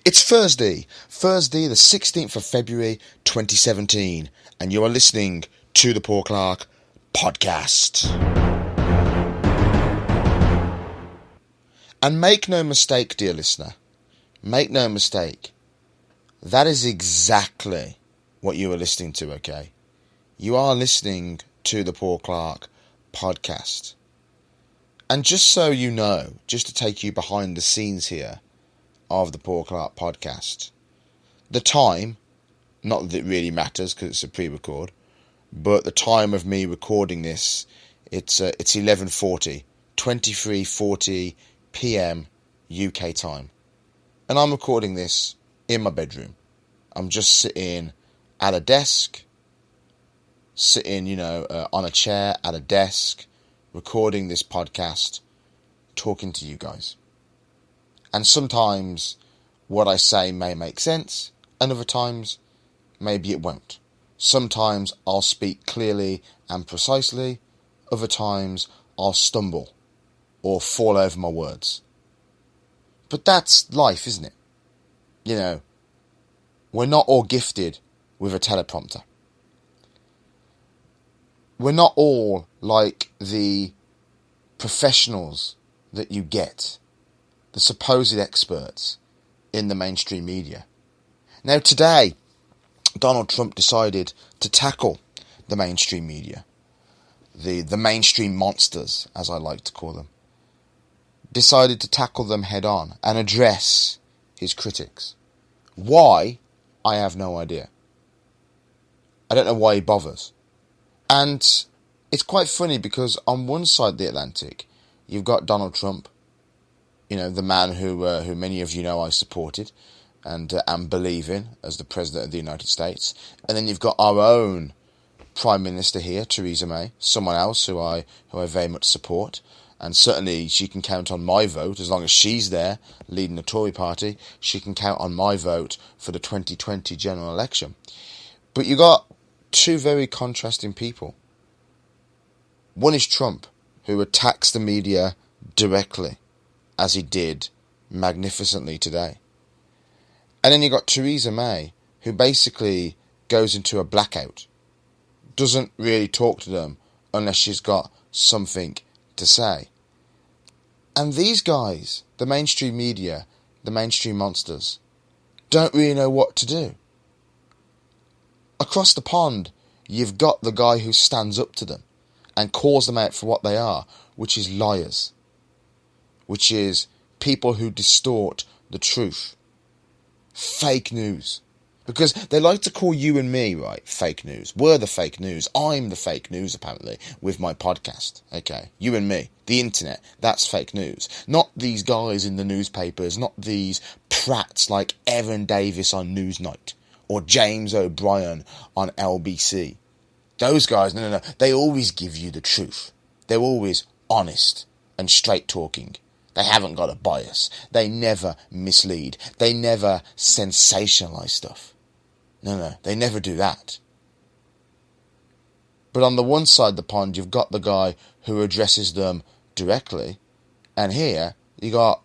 It's Thursday the 16th of February 2017, and you are listening to the Paul Clark Podcast. And make no mistake, dear listener, make no mistake, that is exactly what you are listening to, okay? You are listening to the Paul Clark Podcast. And just so you know, just to take you behind the scenes here of the Paul Clark Podcast, the time, not that it really matters because it's a pre-record, but the time of me recording this, it's 11:40, 23:40 p.m. UK time. And I'm recording this in my bedroom. I'm just sitting at a desk, on a chair at a desk, recording this podcast, talking to you guys. And sometimes what I say may make sense, and other times maybe it won't. Sometimes I'll speak clearly and precisely, other times I'll stumble or fall over my words. But that's life, isn't it? You know, we're not all gifted with a teleprompter. We're not all like the professionals that you get, the supposed experts in the mainstream media. Now today, Donald Trump decided to tackle the mainstream media, the mainstream monsters, as I like to call them. Decided to tackle them head on and address his critics. Why? I have no idea. I don't know why he bothers. And it's quite funny because on one side of the Atlantic, you've got Donald Trump, you know, the man who many of you know I supported and believe in as the President of the United States. And then you've got our own Prime Minister here, Theresa May, someone else who I very much support. And certainly she can count on my vote, as long as she's there leading the Tory party, she can count on my vote for the 2020 general election. But you got two very contrasting people. One is Trump, who attacks the media directly, as he did magnificently today. And then you got Theresa May, who basically goes into a blackout, doesn't really talk to them unless she's got something to say. And these guys, the mainstream media, the mainstream monsters, don't really know what to do. Across the pond, you've got the guy who stands up to them and calls them out for what they are, which is liars, which is people who distort the truth. Fake news. Because they like to call you and me, right, fake news. We're the fake news. I'm the fake news, apparently, with my podcast. Okay, you and me. The internet, that's fake news. Not these guys in the newspapers, not these prats like Evan Davis on Newsnight or James O'Brien on LBC. Those guys, no, they always give you the truth. They're always honest and straight talking. They haven't got a bias. They never mislead. They never sensationalise stuff. No, they never do that. But on the one side of the pond, you've got the guy who addresses them directly. And here, you got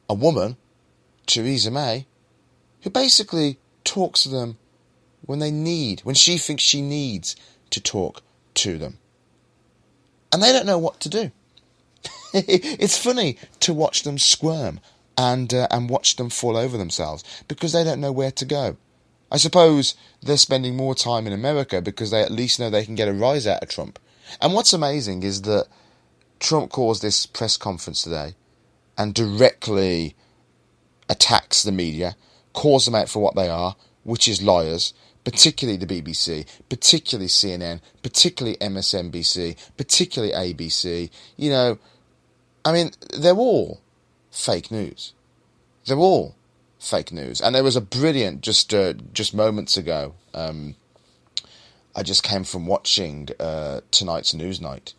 a woman, Theresa May, who basically talks to them when she thinks she needs to talk to them. And they don't know what to do. It's funny to watch them squirm and watch them fall over themselves because they don't know where to go. I suppose they're spending more time in America because they at least know they can get a rise out of Trump. And what's amazing is that Trump calls this press conference today and directly attacks the media, calls them out for what they are, which is liars, particularly the BBC, particularly CNN, particularly MSNBC, particularly ABC. You know, I mean, they're all fake news. They're all fake news. And there was a brilliant, just moments ago, I just came from watching tonight's Newsnight,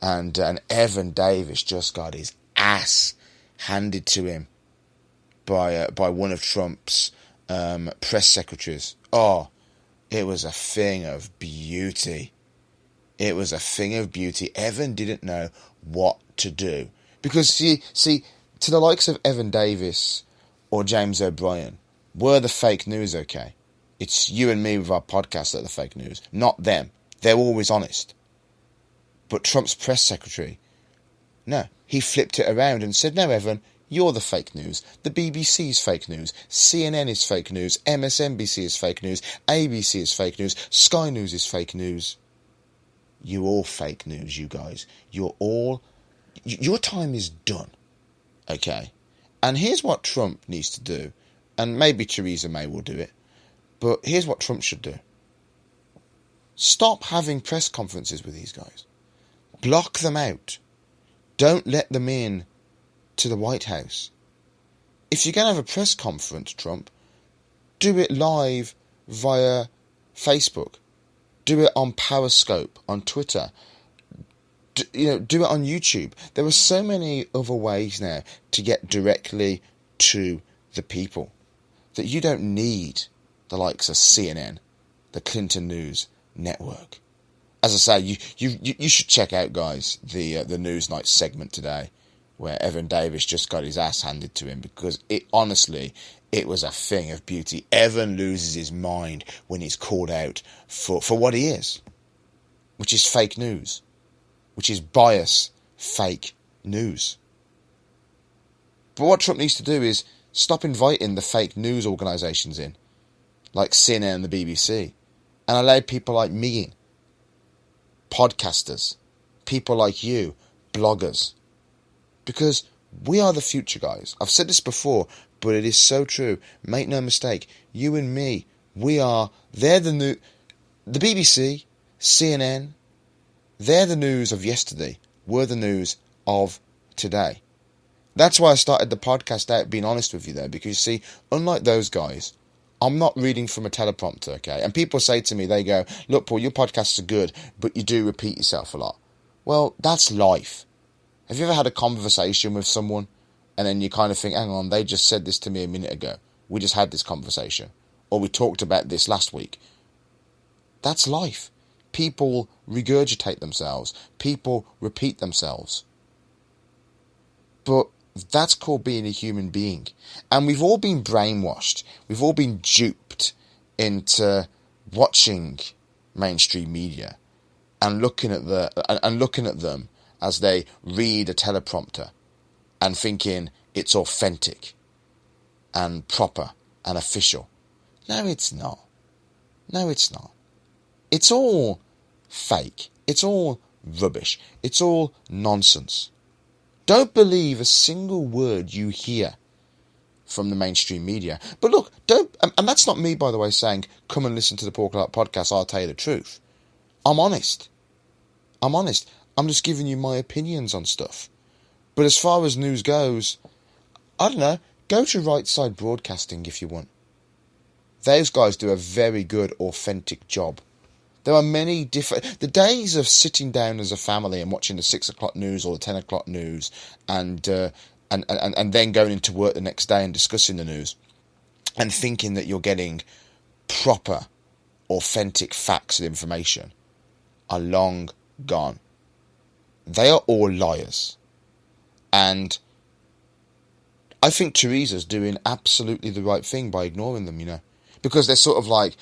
and Evan Davis just got his ass handed to him by one of Trump's press secretaries. Oh, it was a thing of beauty. It was a thing of beauty. Evan didn't know what to do. Because, see, to the likes of Evan Davis or James O'Brien. We're the fake news, okay? It's you and me with our podcast that are the fake news, not them. They're always honest. But Trump's press secretary, no, he flipped it around and said, no, Evan, you're the fake news. The BBC's fake news. CNN is fake news. MSNBC is fake news. ABC is fake news. Sky News is fake news. You're all fake news, you guys. Your time is done. Okay? And here's what Trump needs to do. And maybe Theresa May will do it. But here's what Trump should do. Stop having press conferences with these guys. Block them out. Don't let them in to the White House. If you're going to have a press conference, Trump, do it live via Facebook. Do it on Periscope, on Twitter. Do it on YouTube. There are so many other ways now to get directly to the people that you don't need the likes of CNN, the Clinton News Network. As I say, you should check out, guys, the Newsnight segment today, where Evan Davis just got his ass handed to him, because it was a thing of beauty. Evan loses his mind when he's called out for what he is, which is fake news, which is bias fake news. But what Trump needs to do is stop inviting the fake news organisations in, like CNN and the BBC, and allow people like me in, podcasters, people like you, bloggers. Because we are the future, guys. I've said this before, but it is so true. Make no mistake, you and me, they're the BBC, CNN, they're the news of yesterday. We're the news of today. That's why I started the podcast out being honest with you there, because you see, unlike those guys, I'm not reading from a teleprompter, okay? And people say to me, they go, look, Paul, your podcasts are good, but you do repeat yourself a lot. Well, that's life. Have you ever had a conversation with someone and then you kind of think, hang on, they just said this to me a minute ago. We just had this conversation. Or we talked about this last week. That's life. People regurgitate themselves. People repeat themselves. But that's called being a human being. And we've all been brainwashed. We've all been duped into watching mainstream media and looking at them as they read a teleprompter and thinking it's authentic and proper and official. No, it's not. No, it's not. It's all fake. It's all rubbish. It's all nonsense. Don't believe a single word you hear from the mainstream media. But look, and that's not me, by the way, saying, come and listen to the Paul Clark podcast, I'll tell you the truth. I'm honest. I'm just giving you my opinions on stuff. But as far as news goes, I don't know, go to Right Side Broadcasting if you want. Those guys do a very good, authentic job. There are many different... The days of sitting down as a family and watching the 6 o'clock news or the 10 o'clock news and then going into work the next day and discussing the news and thinking that you're getting proper, authentic facts and information are long gone. They are all liars. And I think Theresa's doing absolutely the right thing by ignoring them, you know. Because they're sort of like...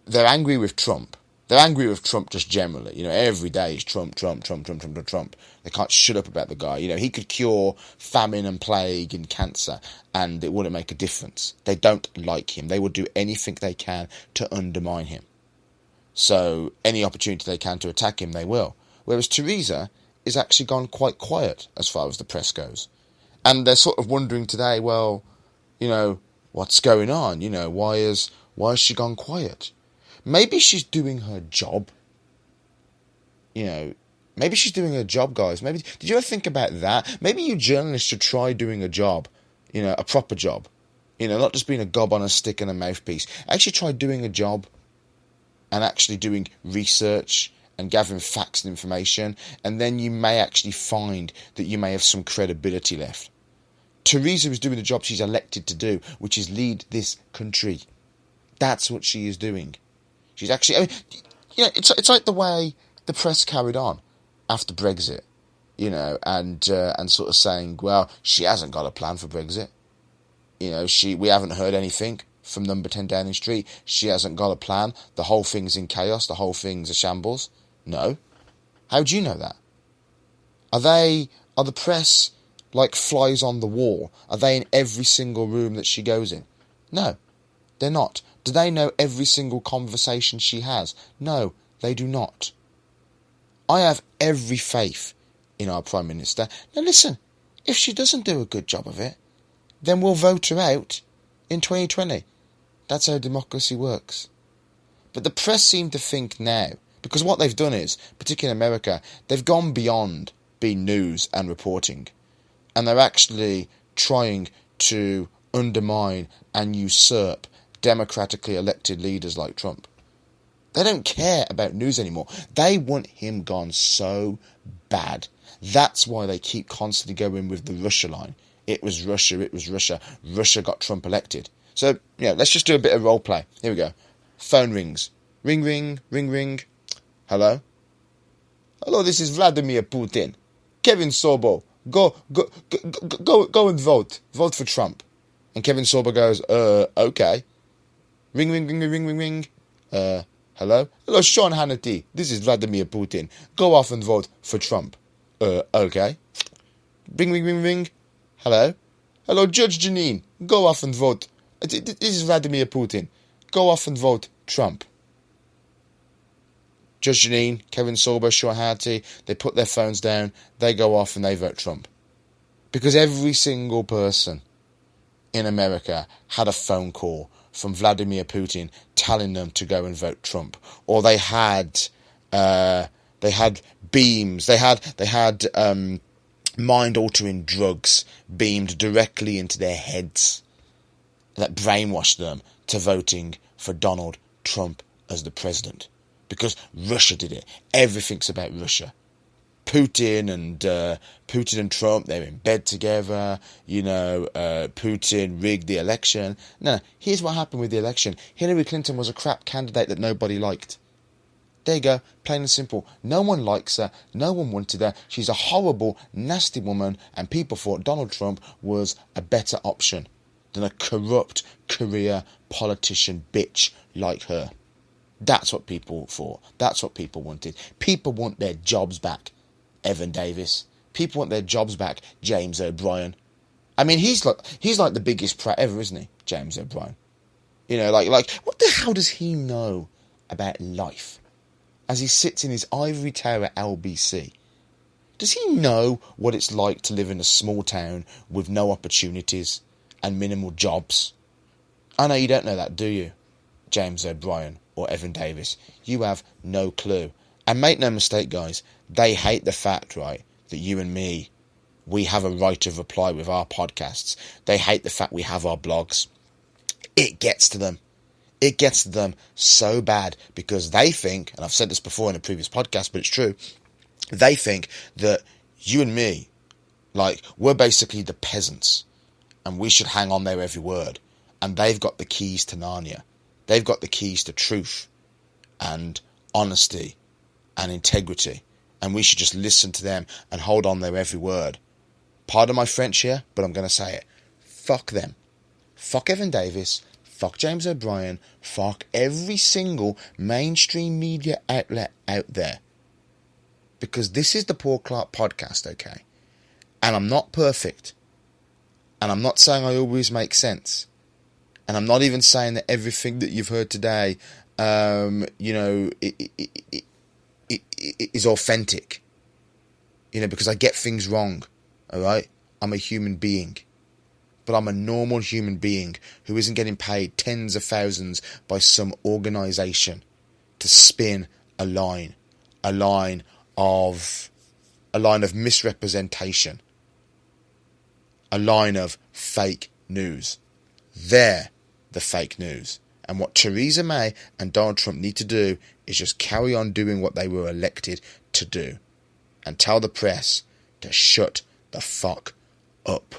They're angry with Trump. They're angry with Trump just generally. You know, every day is Trump. They can't shut up about the guy. You know, he could cure famine and plague and cancer and it wouldn't make a difference. They don't like him. They will do anything they can to undermine him. So any opportunity they can to attack him, they will. Whereas Theresa is actually gone quite quiet as far as the press goes. And they're sort of wondering today, well, you know, what's going on? You know, why has she gone quiet? Maybe she's doing her job. You know, maybe she's doing her job, guys. Maybe, did you ever think about that? Maybe you journalists should try doing a job, you know, a proper job. You know, not just being a gob on a stick and a mouthpiece. Actually try doing a job and actually doing research and gathering facts and information. And then you may actually find that you may have some credibility left. Theresa is doing the job she's elected to do, which is lead this country. That's what she is doing. She's actually, I mean, you know, it's like the way the press carried on after Brexit, you know, and sort of saying, well, she hasn't got a plan for Brexit. we haven't heard anything from number 10 Downing Street. She hasn't got a plan. The whole thing's in chaos. The whole thing's a shambles. No. How do you know that? Are the press like flies on the wall? Are they in every single room that she goes in? No, they're not. Do they know every single conversation she has? No, they do not. I have every faith in our Prime Minister. Now listen, if she doesn't do a good job of it, then we'll vote her out in 2020. That's how democracy works. But the press seem to think now, because what they've done is, particularly in America, they've gone beyond being news and reporting. And they're actually trying to undermine and usurp democratically elected leaders like Trump. They don't care about news anymore. They want him gone so bad. That's why they keep constantly going with the Russia line. It was Russia, it was Russia. Russia got Trump elected. So, let's just do a bit of role play. Here we go. Phone rings. Ring, ring, ring, ring. Hello? Hello, this is Vladimir Putin. Kevin Sorbo, go and vote. Vote for Trump. And Kevin Sorbo goes, okay. Ring, ring, ring, ring, ring, ring. Hello? Hello, Sean Hannity. This is Vladimir Putin. Go off and vote for Trump. Okay. Ring, ring, ring, ring. Hello? Hello, Judge Janine. Go off and vote. This is Vladimir Putin. Go off and vote Trump. Judge Janine, Kevin Sorbo, Sean Hannity, they put their phones down, they go off and they vote Trump. Because every single person in America had a phone call from Vladimir Putin telling them to go and vote Trump. Or they had beams, they had mind-altering drugs beamed directly into their heads that brainwashed them to voting for Donald Trump as the president. Because Russia did it. Everything's about Russia. Putin and Trump, they're in bed together. Putin rigged the election. No, here's what happened with the election. Hillary Clinton was a crap candidate that nobody liked. There you go, plain and simple. No one likes her. No one wanted her. She's a horrible, nasty woman, and people thought Donald Trump was a better option than a corrupt career politician bitch like her. That's what people thought. That's what people wanted. People want their jobs back, Evan Davis. People want their jobs back, James O'Brien. I mean, he's like the biggest prat ever, isn't he, James O'Brien? Like what the hell does he know about life? As he sits in his ivory tower at LBC, does he know what it's like to live in a small town with no opportunities and minimal jobs? I know you don't know that, do you, James O'Brien or Evan Davis? You have no clue. And make no mistake, guys, they hate the fact, right, that you and me, we have a right of reply with our podcasts. They hate the fact we have our blogs. It gets to them. It gets to them so bad because they think, and I've said this before in a previous podcast, but it's true, they think that you and me, like, we're basically the peasants and we should hang on their every word. And they've got the keys to Narnia. They've got the keys to truth and honesty and integrity. And we should just listen to them and hold on their every word. Pardon my French here, but I'm going to say it. Fuck them. Fuck Evan Davis. Fuck James O'Brien. Fuck every single mainstream media outlet out there. Because this is the Paul Clark podcast, okay? And I'm not perfect. And I'm not saying I always make sense. And I'm not even saying that everything that you've heard today, is authentic. Because I get things wrong, all right? I'm a human being. But I'm a normal human being who isn't getting paid tens of thousands by some organisation to spin a line of misrepresentation, a line of fake news. They're the fake news. And what Theresa May and Donald Trump need to do is just carry on doing what they were elected to do and tell the press to shut the fuck up.